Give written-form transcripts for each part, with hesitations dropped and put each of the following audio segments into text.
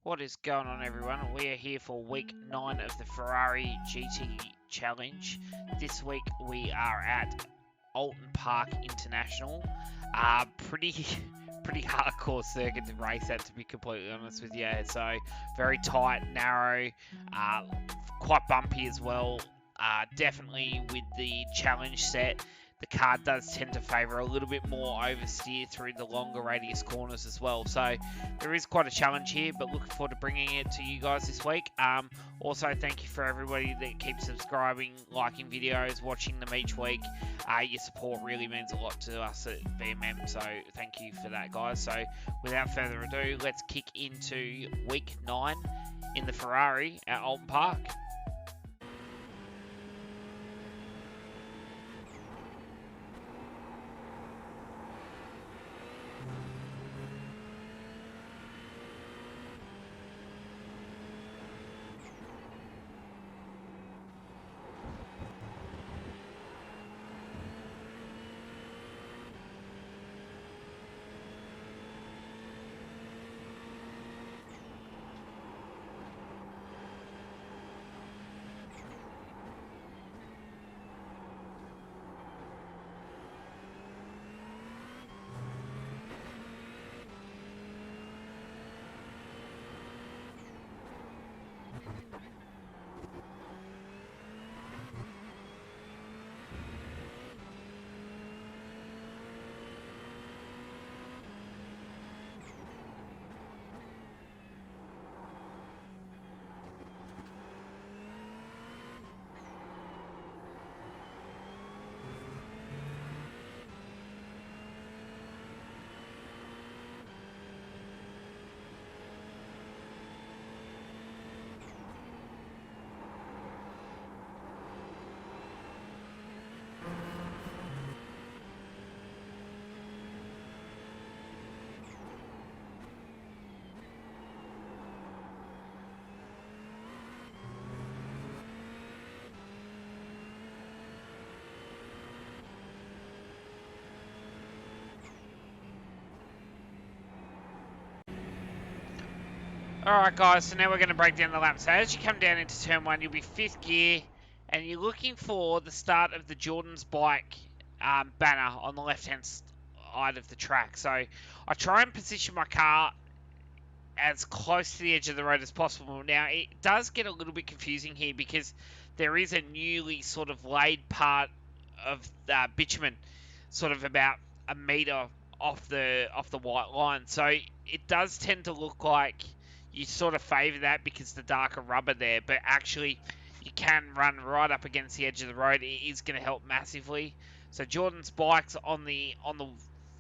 What is going on, everyone? We are here for week 9 of the Ferrari GT Challenge. This week we are at Oulton Park International. Pretty hardcore circuit to race at, to be completely honest with you. So very tight, narrow, quite bumpy as well. Definitely with the challenge set, the car does tend to favour a little bit more oversteer through the longer radius corners as well. So there is quite a challenge here, but looking forward to bringing it to you guys this week. Also, thank you for everybody that keeps subscribing, liking videos, watching them each week. Your support really means a lot to us at BMM, so thank you for that, guys. So without further ado, let's kick into week 9 in the Ferrari at Oulton Park. Alright guys, so now we're going to break down the lap. So as you come down into turn 1, you'll be 5th gear, and you're looking for the start of the Jordan's Bike banner on the left-hand side of the track. So I try and position my car as close to the edge of the road as possible. Now, it does get a little bit confusing here because there is a newly sort of laid part of bitumen, sort of about a metre off the white line. So it does tend to look like you sort of favour that because the darker rubber there, but actually you can run right up against the edge of the road. It is going to help massively. So Jordan's Bike's on the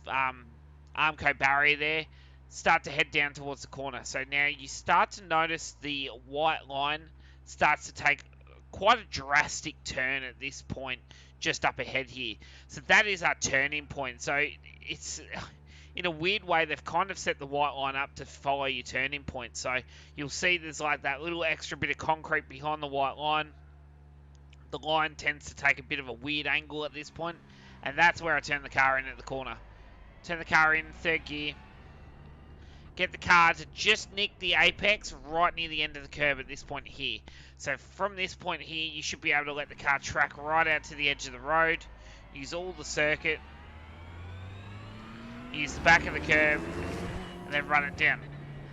Armco barrier there. Start to head down towards the corner. So now you start to notice the white line starts to take quite a drastic turn at this point just up ahead here. So that is our turning point. So it's, in a weird way, they've kind of set the white line up to follow your turning point. So you'll see there's like that little extra bit of concrete behind the white line. The line tends to take a bit of a weird angle at this point, and that's where I turn the car in at the corner. Turn the car in, 3rd gear. Get the car to just nick the apex right near the end of the curb at this point here. So from this point here, you should be able to let the car track right out to the edge of the road. Use all the circuit. Use the back of the curb. And then run it down.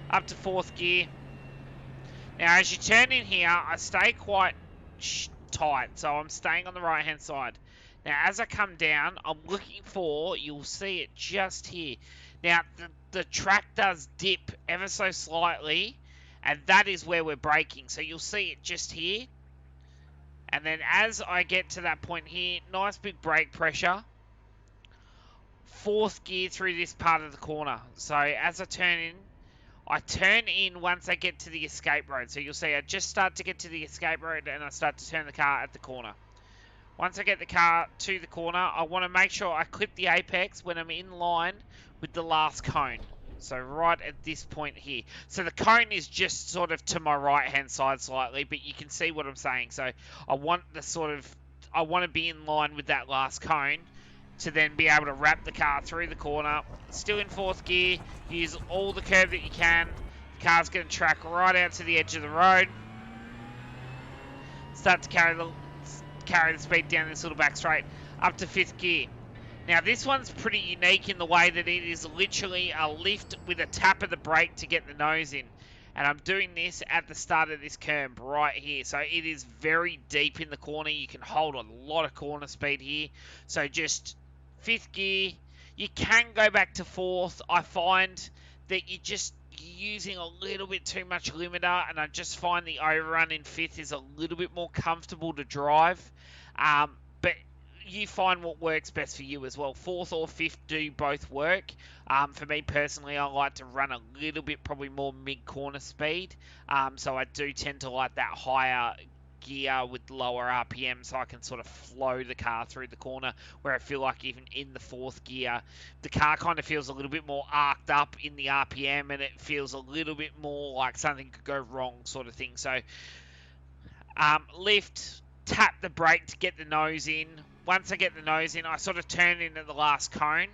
Up to 4th gear. Now as you turn in here, I stay quite tight. So I'm staying on the right hand side. Now as I come down, I'm looking for, you'll see it just here. Now, the track does dip ever so slightly, and that is where we're braking. So you'll see it just here. And then as I get to that point here, nice big brake pressure. 4th gear through this part of the corner. So as I turn in once I get to the escape road. So you'll see I just start to get to the escape road, and I start to turn the car at the corner. Once I get the car to the corner, I want to make sure I clip the apex when I'm in line with the last cone. So right at this point here. So the cone is just sort of to my right hand side slightly, but you can see what I'm saying. So I want to be in line with that last cone to then be able to wrap the car through the corner. Still in 4th gear, use all the curb that you can. Car's going to track right out to the edge of the road. Start to carry the speed down this little back straight up to 5th gear. Now this one's pretty unique in the way that it is literally a lift with a tap of the brake to get the nose in. And I'm doing this at the start of this curb right here. So it is very deep in the corner. You can hold a lot of corner speed here. So just 5th gear. You can go back to 4th. I find that you're using a little bit too much limiter, and I just find the overrun in 5th is a little bit more comfortable to drive. But you find what works best for you as well. 4th or 5th do both work. For me personally, I like to run a little bit probably more mid-corner speed. So I do tend to like that higher gear with lower RPM, so I can sort of flow the car through the corner, where I feel like even in the 4th gear, the car kind of feels a little bit more arced up in the RPM, and it feels a little bit more like something could go wrong sort of thing. So lift, tap the brake to get the nose in. Once I get the nose in, I sort of turn in at the last cone,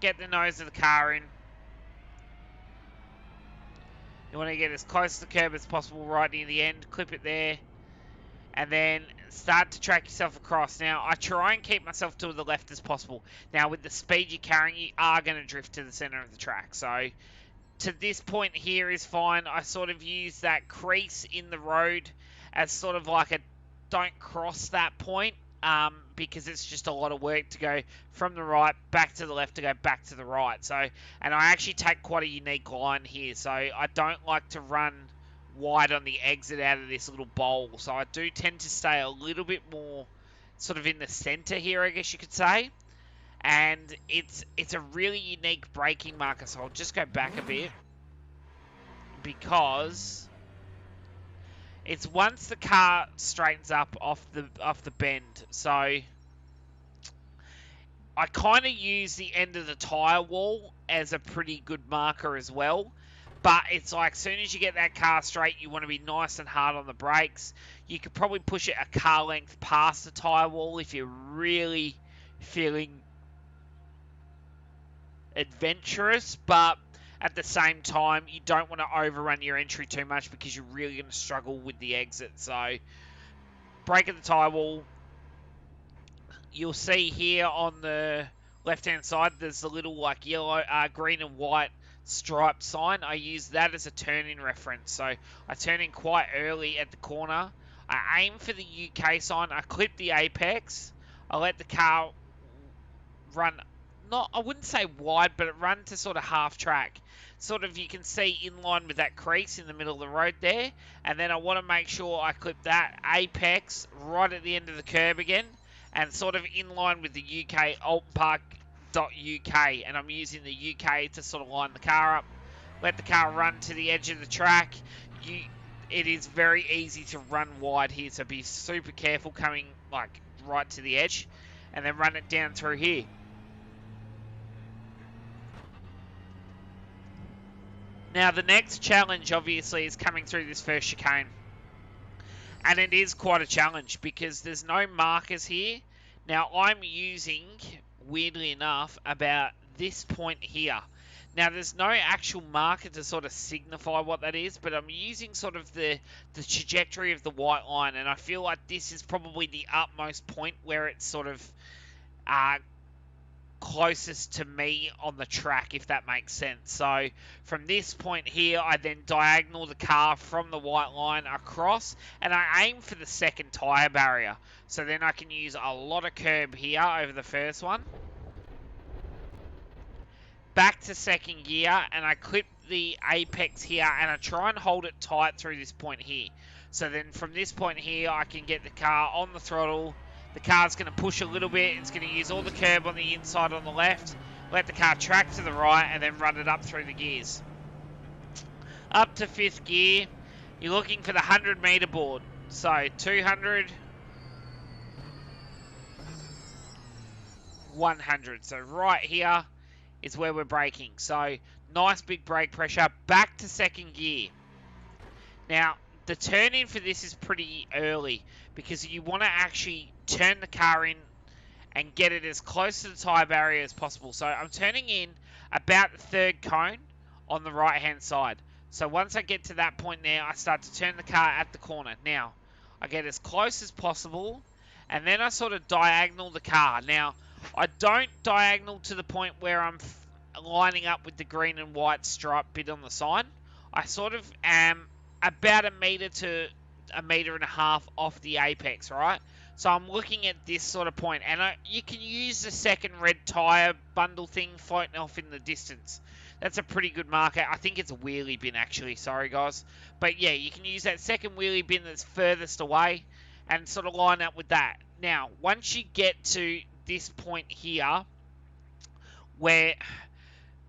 get the nose of the car in. You want to get as close to the curb as possible right near the end, clip it there, and then start to track yourself across. Now, I try and keep myself to the left as possible. Now, with the speed you're carrying, you are going to drift to the center of the track. So, to this point here is fine. I sort of use that crease in the road as sort of like a don't cross that point, because it's just a lot of work to go from the right back to the left to go back to the right. So, and I actually take quite a unique line here. So I don't like to run wide on the exit out of this little bowl. So I do tend to stay a little bit more sort of in the center here, I guess you could say. And it's a really unique braking marker. So I'll just go back a bit, because it's once the car straightens up off the bend. So I kind of use the end of the tyre wall as a pretty good marker as well. But it's like, as soon as you get that car straight, you want to be nice and hard on the brakes. You could probably push it a car length past the tyre wall if you're really feeling adventurous, but at the same time, you don't want to overrun your entry too much, because you're really going to struggle with the exit. So, brake at the tyre wall. You'll see here on the left-hand side, there's a little like yellow, green and white stripe sign. I use that as a turn-in reference. So, I turn in quite early at the corner. I aim for the UK sign. I clip the apex. I let the car run, I wouldn't say wide, but it run to sort of half track. Sort of, you can see in line with that crease in the middle of the road there. And then I want to make sure I clip that apex right at the end of the curb again, and sort of in line with the UK, Oulton Park UK. And I'm using the UK to sort of line the car up. Let the car run to the edge of the track. It is very easy to run wide here, so be super careful coming like right to the edge, and then run it down through here. Now, the next challenge, obviously, is coming through this first chicane. And it is quite a challenge, because there's no markers here. Now, I'm using, weirdly enough, about this point here. Now, there's no actual marker to sort of signify what that is, but I'm using sort of the trajectory of the white line, and I feel like this is probably the utmost point where it's sort of closest to me on the track, if that makes sense. So from this point here, I then diagonal the car from the white line across, and I aim for the second tyre barrier. So then I can use a lot of curb here over the first one. Back to second gear, and I clip the apex here, and I try and hold it tight through this point here. So then from this point here, I can get the car on the throttle. The car's going to push a little bit. It's going to use all the curb on the inside on the left. Let the car track to the right, and then run it up through the gears. Up to 5th gear, you're looking for the 100 metre board. So 200, 100. So right here is where we're braking. So nice big brake pressure. Back to second gear. Now, the turn in for this is pretty early, because you want to actually turn the car in and get it as close to the tyre barrier as possible. So I'm turning in about the third cone on the right-hand side. So once I get to that point there, I start to turn the car at the corner. Now, I get as close as possible, and then I sort of diagonal the car. Now, I don't diagonal to the point where I'm lining up with the green and white stripe bit on the sign. I sort of am about a meter to a meter and a half off the apex, right? So I'm looking at this sort of point, and you can use the second red tyre bundle thing floating off in the distance. That's a pretty good marker. I think it's a wheelie bin, actually. Sorry, guys. But yeah, you can use that second wheelie bin that's furthest away and sort of line up with that. Now, once you get to this point here, where,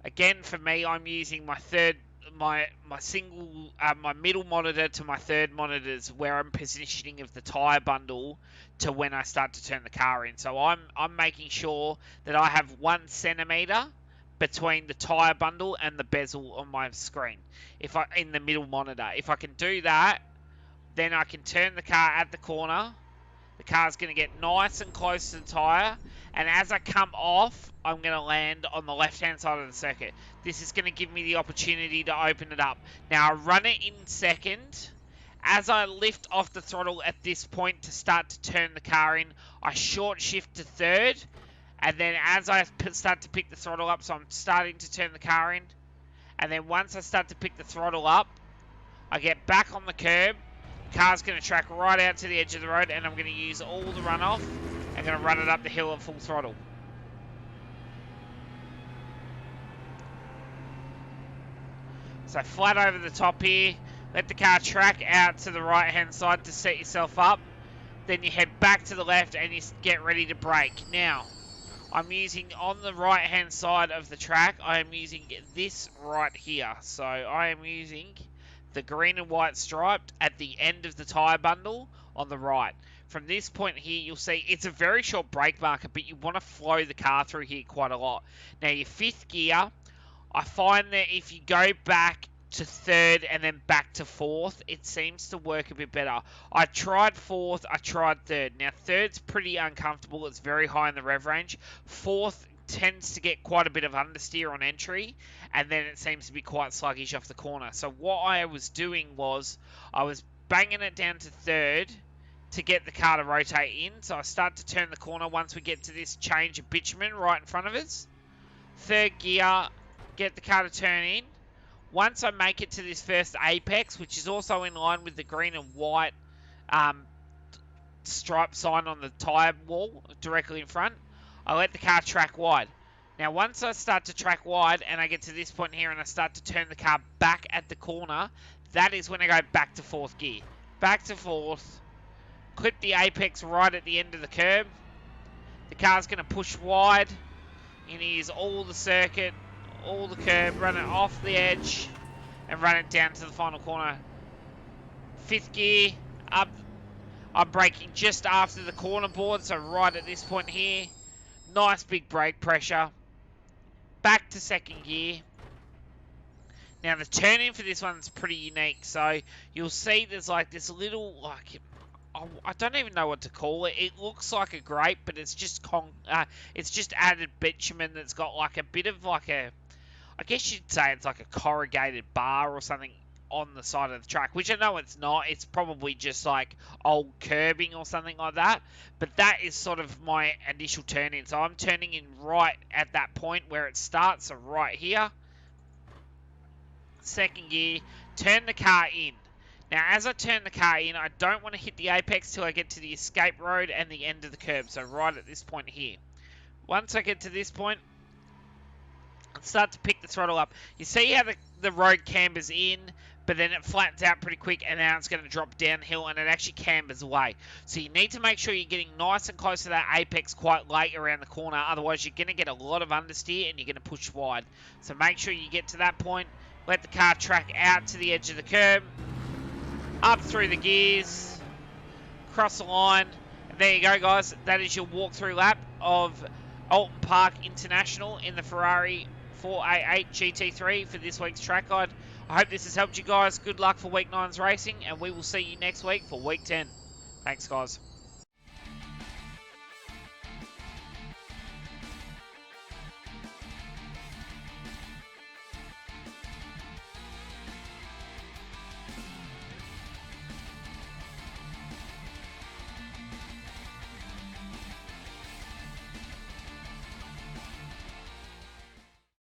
again, for me, I'm using my my middle monitor to my third monitors, where I'm positioning of the tyre bundle to when I start to turn the car in. So I'm making sure that I have 1 centimeter between the tyre bundle and the bezel on my screen, in the middle monitor. If I can do that, then I can turn the car at the corner. The car's going to get nice and close to the tyre, and as I come off, I'm going to land on the left-hand side of the circuit. This is going to give me the opportunity to open it up. Now, I run it in second. As I lift off the throttle at this point to start to turn the car in, I short shift to third, and then as I start to pick the throttle up, so I'm starting to turn the car in, and then once I start to pick the throttle up, I get back on the curb. The car's going to track right out to the edge of the road, and I'm going to use all the runoff and going to run it up the hill at full throttle. So flat over the top here, let the car track out to the right hand side to set yourself up. Then you head back to the left and you get ready to brake. Now, I'm using on the right hand side of the track, I am using this right here. So I am using the green and white striped at the end of the tyre bundle on the right. From this point here, you'll see it's a very short brake marker, but you want to flow the car through here quite a lot. Now, your 5th gear, I find that if you go back to 3rd and then back to 4th, it seems to work a bit better. I tried 4th, I tried 3rd. Now, 3rd's pretty uncomfortable. It's very high in the rev range. 4th tends to get quite a bit of understeer on entry, and then it seems to be quite sluggish off the corner. So what I was doing was I was banging it down to 3rd to get the car to rotate in. So I start to turn the corner once we get to this change of bitumen right in front of us. 3rd gear, get the car to turn in. Once I make it to this first apex, which is also in line with the green and white stripe sign on the tyre wall directly in front, I let the car track wide. Now, once I start to track wide and I get to this point here and I start to turn the car back at the corner, that is when I go back to 4th gear. Back to 4th, clip the apex right at the end of the curb. The car's going to push wide, and here's all the circuit, all the curb, run it off the edge and run it down to the final corner. 5th gear, up. I'm braking just after the corner board, so right at this point here. Nice big brake pressure. Back to 2nd gear. Now, the turn-in for this one's pretty unique, so you'll see there's like this little, like, I don't even know what to call it. It looks like a grape, but it's just added bitumen that's got like a bit of like a, I guess you'd say it's like a corrugated bar or something on the side of the track, which I know it's not. It's probably just like old curbing or something like that. But that is sort of my initial turn in. So I'm turning in right at that point where it starts, so right here. 2nd gear, turn the car in. Now, as I turn the car in, I don't want to hit the apex till I get to the escape road and the end of the curb, so right at this point here. Once I get to this point, I start to pick the throttle up. You see how the road cambers in, but then it flattens out pretty quick, and now it's going to drop downhill, and it actually cambers away. So you need to make sure you're getting nice and close to that apex quite late around the corner, otherwise you're going to get a lot of understeer, and you're going to push wide. So make sure you get to that point, let the car track out to the edge of the curb, up through the gears, cross the line, and there you go, guys. That is your walkthrough lap of Oulton Park International in the Ferrari 488 GT3 for this week's track guide. I hope this has helped you guys. Good luck for week 9's racing, and we will see you next week for week 10. Thanks, guys.